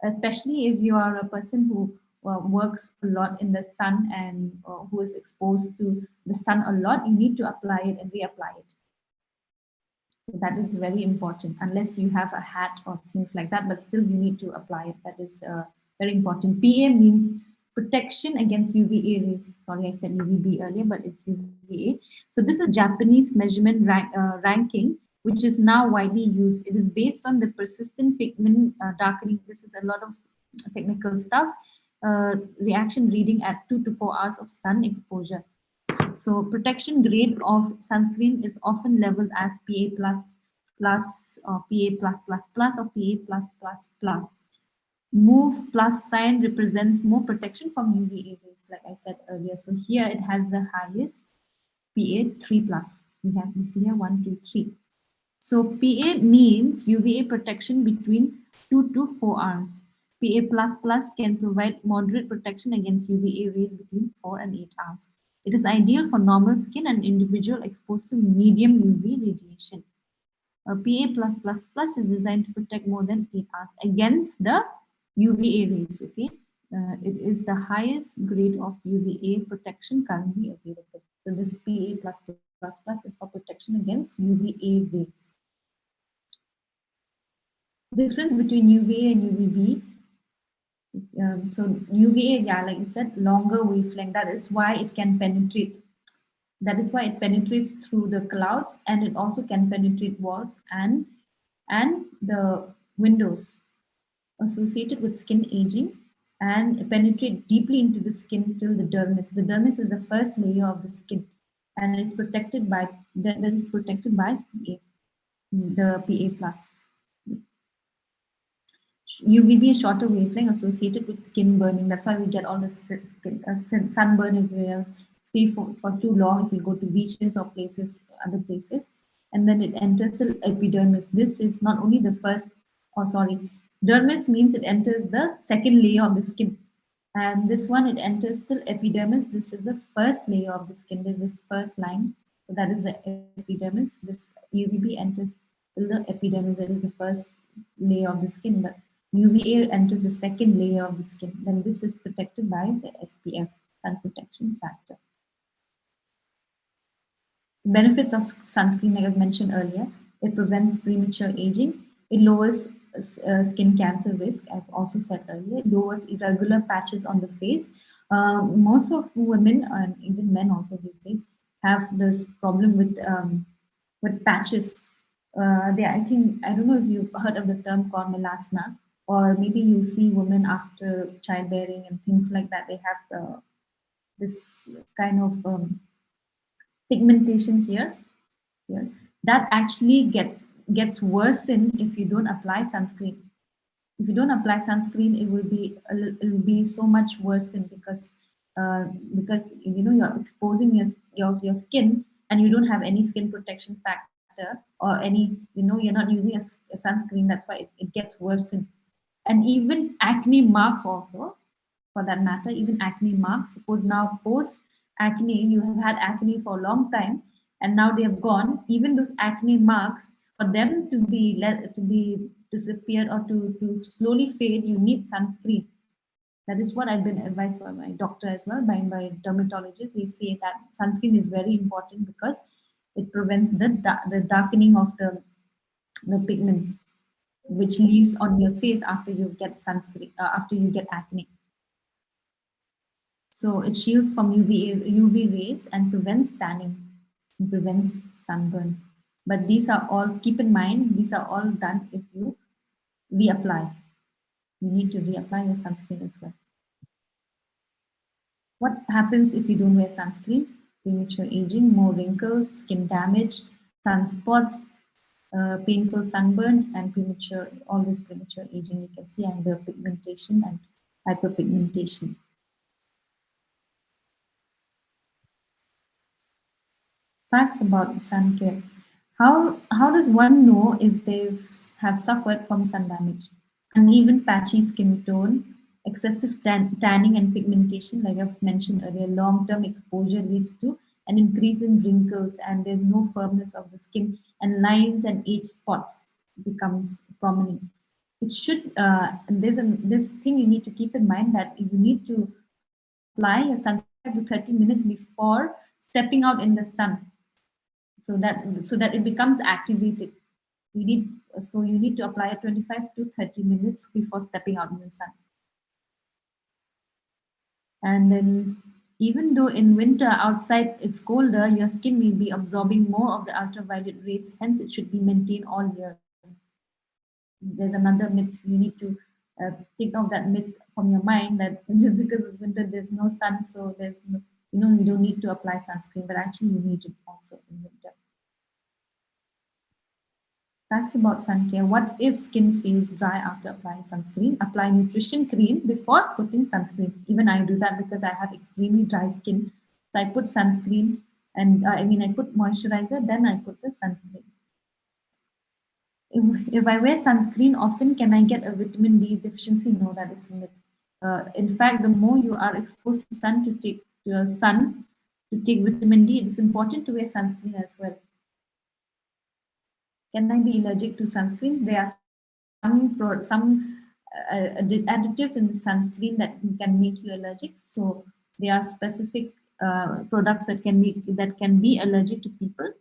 especially if you are a person who works a lot in the sun and who is exposed to the sun a lot. You need to apply it and reapply it. So that is very important, unless you have a hat or things like that, but still you need to apply it. That is very important. PA means protection against UVA rays. Sorry, I said UVB earlier, but it's UVA. So this is Japanese measurement ranking, which is now widely used. It is based on the persistent pigment darkening. This is a lot of technical stuff. Reaction reading at 2 to 4 hours of sun exposure. So protection grade of sunscreen is often labeled as PA++, or PA+++, or PA+++. Move plus sign represents more protection from UVA rays, like I said earlier. So here it has the highest PA3+. We see here 1, 2, 3. So PA means UVA protection between 2 to 4 hours. PA++ can provide moderate protection against UVA rays between 4 and 8 hours. It is ideal for normal skin and individual exposed to medium UV radiation. PA+++ is designed to protect more than 8 hours against the UVA rays. Okay, it is the highest grade of UVA protection currently available. So this PA+++ is for protection against UVA rays. Difference between UVA and UVB. So UVA, yeah, like I said, longer wavelength. That is why it can penetrate. That is why it penetrates through the clouds, and it also can penetrate walls and the windows, associated with skin aging, and penetrate deeply into the skin till the dermis. The dermis is the first layer of the skin, and it's protected by that is protected by the PA+. UVB is shorter wavelength associated with skin burning. That's why we get all the sunburn if we stay for too long, if we go to beaches or other places, and then it enters the epidermis. This is not only the first, dermis means it enters the second layer of the skin, and this one, it enters till epidermis. This is the first layer of the skin. There's this first line, so that is the epidermis. This UVB enters till the epidermis. That is the first layer of the skin, but UVA enters the second layer of the skin. Then this is protected by the SPF, sun protection factor. Benefits of sunscreen, like I mentioned earlier, it prevents premature aging. It lowers skin cancer risk. I've also said earlier, it lowers irregular patches on the face. Most of women and even men also these days have this problem with patches. I don't know if you've heard of the term called melasma, or maybe you see women after childbearing and things like that. They have this kind of pigmentation here. That actually gets worsened if you don't apply sunscreen. If you don't apply sunscreen, it will be so much worsened because you know you're exposing your skin and you don't have any skin protection factor or any, you know, you're not using a sunscreen. That's why it gets worsened. And even acne marks also, for that matter, even acne marks. Suppose now post acne, you have had acne for a long time, and now they have gone. Even those acne marks, for them to be disappeared or to slowly fade, you need sunscreen. That is what I've been advised by my doctor as well, by dermatologists. They say that sunscreen is very important because it prevents the darkening of the pigments which leaves on your face after you get sunscreen, after you get acne. So it shields from UV rays and prevents tanning, and prevents sunburn. But these are all, keep in mind, these are all done if you reapply. You need to reapply your sunscreen as well. What happens if you don't wear sunscreen? Premature aging, more wrinkles, skin damage, sunspots, painful sunburn, and always premature aging. You can see under pigmentation and hyperpigmentation. Facts about sun care. How does one know if they have suffered from sun damage? Uneven patchy skin tone, excessive tanning and pigmentation, like I've mentioned earlier, long-term exposure leads to an increase in wrinkles, and there's no firmness of the skin, and lines and age spots becomes prominent. It should, there's this thing you need to keep in mind, that you need to apply a sunscreen to 30 minutes before stepping out in the sun, so that it becomes activated. You need to apply it 25 to 30 minutes before stepping out in the sun. And then, even though in winter outside it's colder, your skin may be absorbing more of the ultraviolet rays, hence it should be maintained all year. There's another myth. You need to take off that myth from your mind, that just because of winter there's no sun, so there's no, you don't need to apply sunscreen, but actually you need it also in winter. Facts about sun care. What if skin feels dry after applying sunscreen? Apply nutrition cream before putting sunscreen. Even I do that because I have extremely dry skin. So I put sunscreen, and I put moisturizer, then I put the sunscreen. If I wear sunscreen often, can I get a vitamin D deficiency? No, that is a myth. In fact, the more you are exposed to sun to take vitamin D, it's important to wear sunscreen as well. Can I be allergic to sunscreen? There are some additives in the sunscreen that can make you allergic. So there are specific products that can be allergic to people,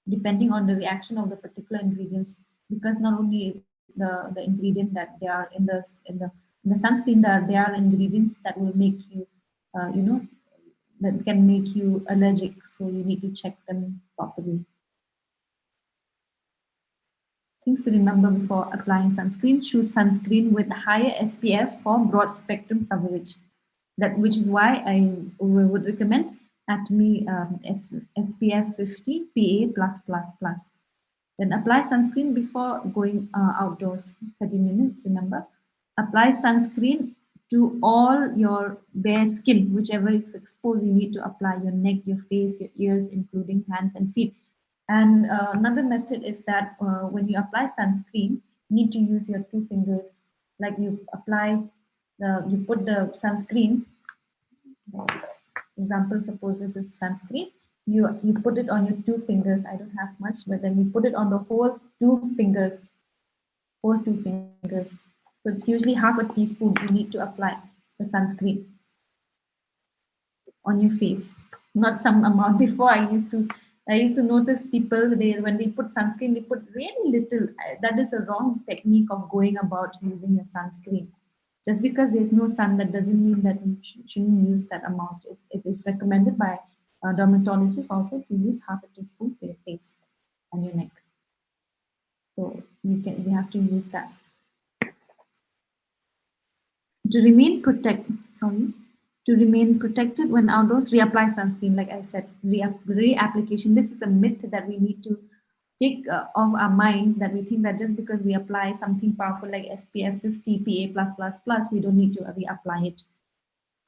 depending on the reaction of the particular ingredients. Because not only the ingredient that they are in the sunscreen, there are ingredients that will make you, that can make you allergic. So you need to check them properly. Things to remember before applying sunscreen: choose sunscreen with higher SPF for broad spectrum coverage. Which is why I would recommend Atomy SPF 50 PA+++. Then apply sunscreen before going outdoors, 30 minutes, remember. Apply sunscreen to all your bare skin, whichever is exposed. You need to apply your neck, your face, your ears, including hands and feet. And another method is that when you apply sunscreen, you need to use your 2 fingers. Like you put the sunscreen, example, suppose this is sunscreen, you put it on your 2 fingers. I don't have much, but then you put it on the whole 2 fingers. So it's usually half a teaspoon you need to apply the sunscreen on your face, not some amount. Before I used to notice people, when they put sunscreen, they put really little. That is a wrong technique of going about using a sunscreen. Just because there's no sun, that doesn't mean that you shouldn't use that amount. It is recommended by dermatologists also to use half a teaspoon for your face and your neck. So you have to use that. To remain protected when outdoors, reapply sunscreen. Like I said, reapplication. This is a myth that we need to take off our minds, that we think that just because we apply something powerful like SPF 50 PA+++, we don't need to reapply it.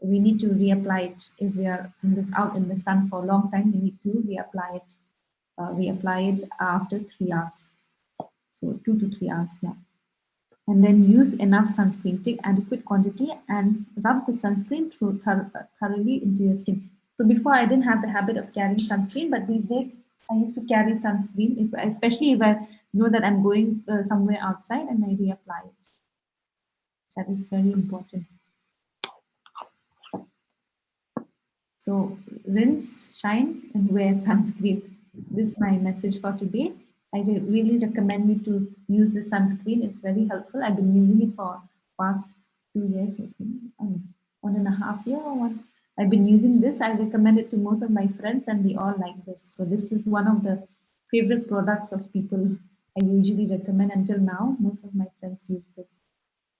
We need to reapply it if we are out in the sun for a long time. We need to reapply it. Reapply it after 3 hours. So 2 to 3 hours. Yeah. and then use enough sunscreen. Take adequate quantity and rub the sunscreen through thoroughly into your skin. So before I didn't have the habit of carrying sunscreen, but these days I used to carry sunscreen, especially if I know that I'm going somewhere outside, and I reapply it. That is very important. So rinse, shine, and wear sunscreen. This is my message for today. I really recommend you to use the sunscreen. It's very helpful. I've been using it for past 2 years, I think, 1.5 years or one. I've been using this. I recommend it to most of my friends, and they all like this. So this is one of the favorite products of people I usually recommend until now. Most of my friends use this.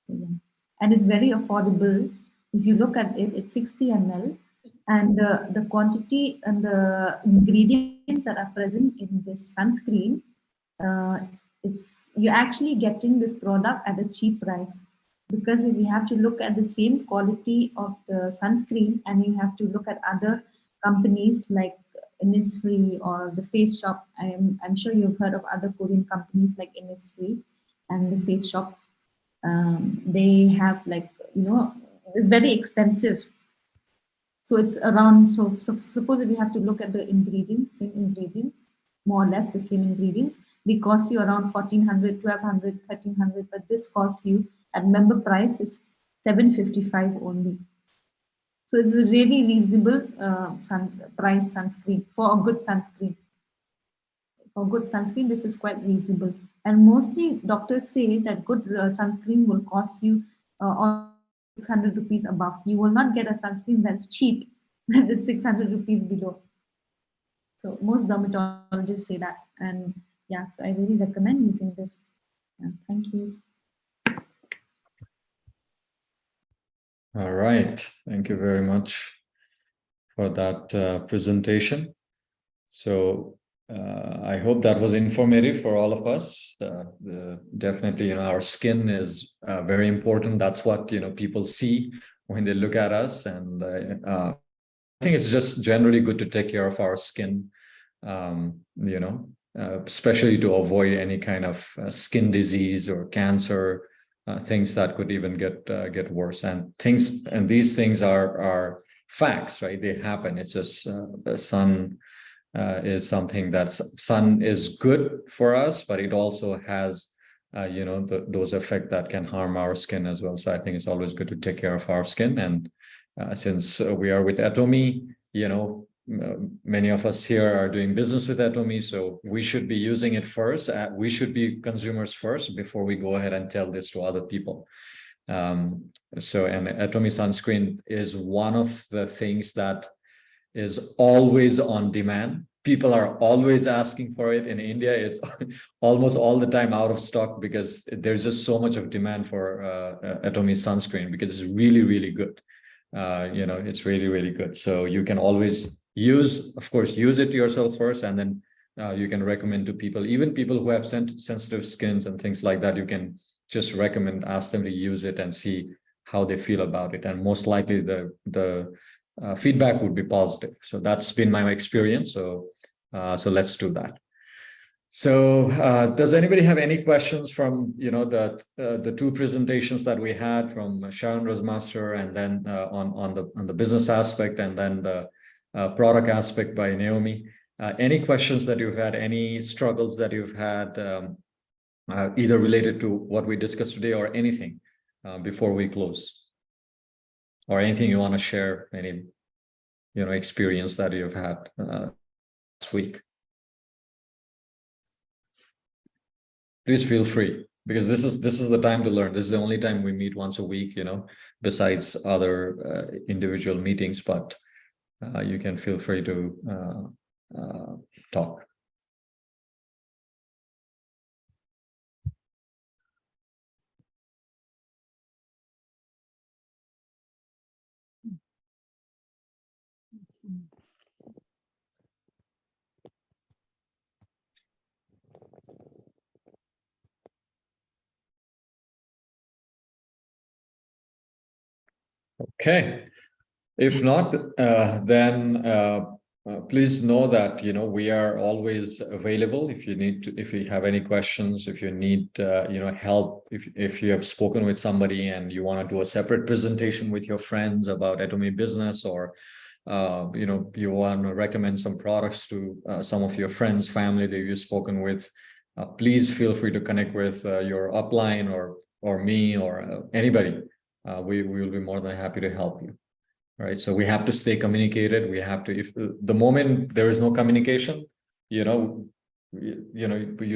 So, yeah. And it's very affordable. If you look at it, it's 60 ml, and the quantity and the ingredients that are present in this sunscreen, you're actually getting this product at a cheap price, because if you have to look at the same quality of the sunscreen and you have to look at other companies like Innisfree or the Face Shop. I'm sure you've heard of other Korean companies like Innisfree and the Face Shop. They have, like, it's very expensive. So it's around, so suppose if you have to look at the same ingredients, more or less the same ingredients, they cost you around 1,400, 1,200, 1,300, but this costs you at member price is 755 only. So it's a really reasonable price sunscreen for a good sunscreen. For good sunscreen, this is quite reasonable. And mostly doctors say that good sunscreen will cost you 600 rupees above. You will not get a sunscreen that's cheap that is 600 rupees below. So most dermatologists say that. And yeah, so I really recommend using this. Yeah, thank you. All right. Thank you very much for that presentation. So I hope that was informative for all of us. Definitely, our skin is very important. That's what, people see when they look at us. And I think it's just generally good to take care of our skin, especially to avoid any kind of skin disease or cancer, things that could even get worse. And these things are facts, right? They happen. It's just the sun is something sun is good for us, but it also has those effects that can harm our skin as well. So I think it's always good to take care of our skin. And since we are with Atomy, many of us here are doing business with Atomy, so we should be using it first. We should be consumers first before we go ahead and tell this to other people. And Atomy sunscreen is one of the things that is always on demand. People are always asking for it. In India, it's almost all the time out of stock, because there's just so much of demand for Atomy sunscreen, because it's really, really good. It's really, really good. So you can always use it yourself first, and then you can recommend to people, even people who have sensitive skins and things like that. You can just ask them to use it and see how they feel about it. And most likely the feedback would be positive. So that's been my experience. So let's do that. So does anybody have any questions from the two presentations that we had from Sharon Master, and then on the business aspect, and then the product aspect by Naomi? Any questions that you've had, any struggles that you've had, either related to what we discussed today or anything before we close, or anything you want to share, any experience that you've had this week? Please feel free, because this is the time to learn. This is the only time we meet once a week, besides other individual meetings, but you can feel free to talk. Okay. If not, then please know that, we are always available if you have any questions, if you need, help, if you have spoken with somebody and you want to do a separate presentation with your friends about Atomy business, or, you want to recommend some products to some of your friends, family that you've spoken with, please feel free to connect with your upline or me or anybody. We will be more than happy to help you. Right, so we have to stay communicated. We have to, if the moment there is no communication, you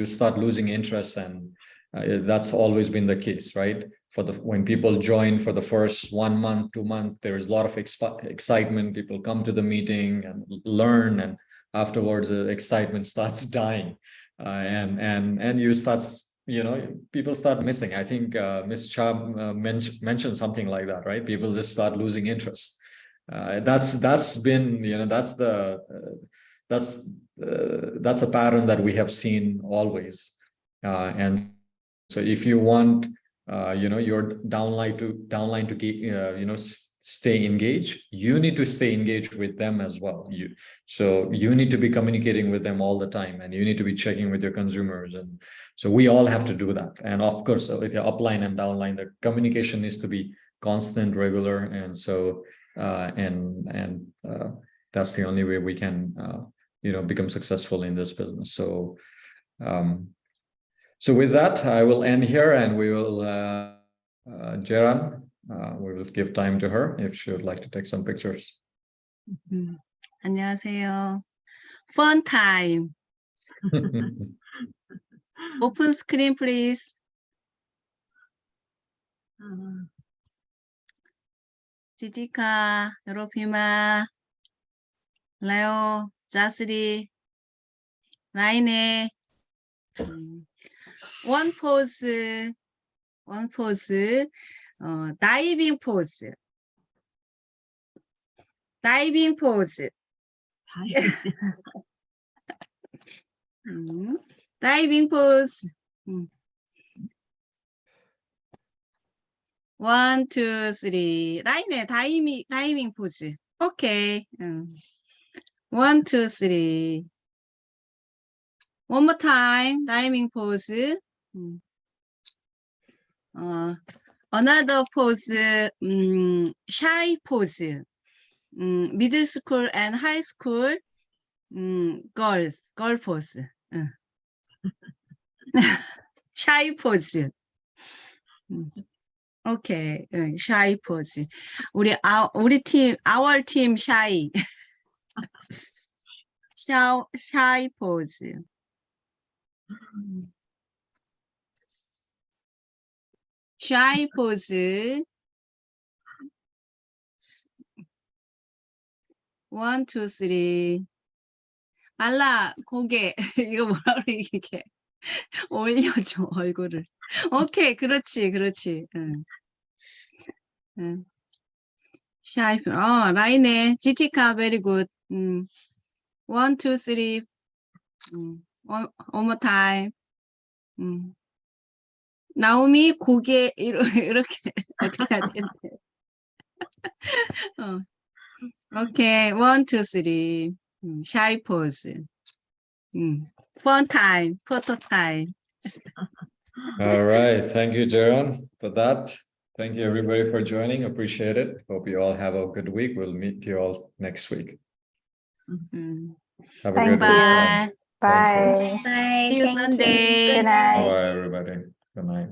start losing interest, and that's always been the case, right? When people join for the first 1 month, 2 months, there is a lot of excitement. People come to the meeting and learn, and afterwards the excitement starts dying, and you start, people start missing. I think Ms. Cha mentioned something like that, right? People just start losing interest. That's been, that's a pattern that we have seen always. And so if you want, your downline to stay engaged, you need to stay engaged with them as well. So you need to be communicating with them all the time, and you need to be checking with your consumers. And so we all have to do that. And of course, with your upline and downline, the communication needs to be constant, regular. And so, that's the only way we can, become successful in this business. So, so with that, I will end here, and we will, Jeran, we will give time to her if she would like to take some pictures. 안녕하세요. Fun time. Open screen, please. 지디카, 요로피마, 레오, 자스리, 라이네. One pose, diving pose. Diving pose. Diving pose. 1, 2, 3. 라인에 다이빙 포즈. 오케이. 1, 2, 3. One more time. 다이빙 포즈. Another pose. Shy pose. Middle school and high school girl pose. Shy pose. Okay, shy pose. 우리 팀, our team shy. Shy pose. Shy pose. 1, 2, 3. 말라 고개. 이거 뭐라 그래 이게. 올려줘 얼굴을. 오케이, 그렇지. Shy. 라인에 지티카 very good. 1, 2, 3. One more time. 나오미 고개 이렇게 어떻게 해야 되는데. 오케이, 1, 2, 3. Shy pose. Fun time, photo time. All right, thank you, Jeran, for that. Thank you, everybody, for joining. Appreciate it. Hope you all have a good week. We'll meet you all next week. Have a good week. Bye. Thank you. Bye. See you Sunday. Good night. Bye, everybody. Good night.